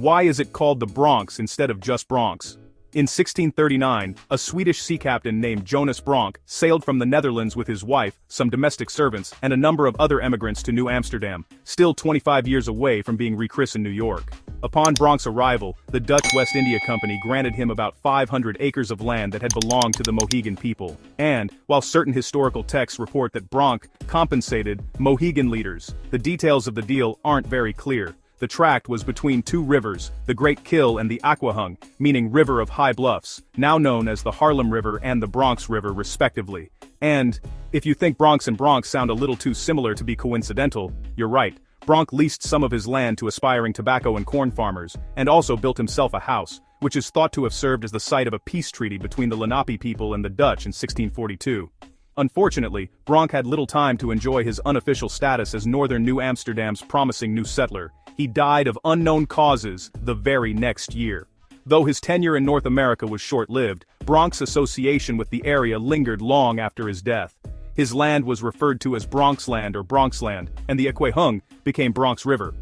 Why is it called the Bronx instead of just Bronx? In 1639, a Swedish sea captain named Jonas Bronck sailed from the Netherlands with his wife, some domestic servants, and a number of other emigrants to New Amsterdam, still 25 years away from being rechristened New York. Upon Bronck's arrival, the Dutch West India Company granted him about 500 acres of land that had belonged to the Mohegan people. And, while certain historical texts report that Bronck compensated Mohegan leaders, the details of the deal aren't very clear. The tract was between two rivers, the Great Kill and the Aquahung, meaning River of High Bluffs, now known as the Harlem River and the Bronx River respectively. And, if you think Bronx and Bronx sound a little too similar to be coincidental, you're right. Bronck leased some of his land to aspiring tobacco and corn farmers, and also built himself a house, which is thought to have served as the site of a peace treaty between the Lenape people and the Dutch in 1642. Unfortunately, Bronck had little time to enjoy his unofficial status as northern New Amsterdam's promising new settler. He died of unknown causes the very next year. Though his tenure in North America was short-lived, Bronck's association with the area lingered long after his death. His land was referred to as Bronxland or Bronxland, and the Aquahung became Bronx River.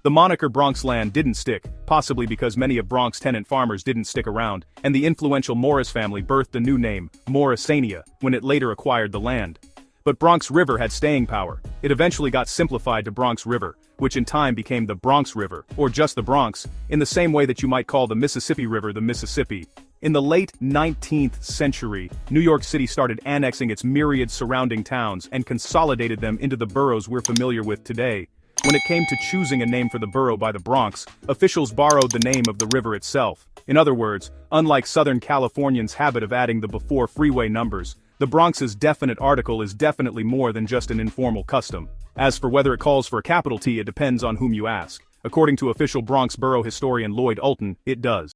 The moniker Bronxland didn't stick, possibly because many of Bronx tenant farmers didn't stick around, and the influential Morris family birthed a new name, Morrisania, when it later acquired the land. But Bronx River had staying power. It eventually got simplified to Bronx River, which in time became the Bronx River, or just the Bronx, in the same way that you might call the Mississippi River the Mississippi. In the late 19th century, New York City started annexing its myriad surrounding towns and consolidated them into the boroughs we're familiar with today. When it came to choosing a name for the borough by the Bronx, officials borrowed the name of the river itself. In other words, unlike Southern Californians' habit of adding the before freeway numbers, the Bronx's definite article is definitely more than just an informal custom. As for whether it calls for a capital T, it depends on whom you ask. According to official Bronx borough historian Lloyd Ulton, it does.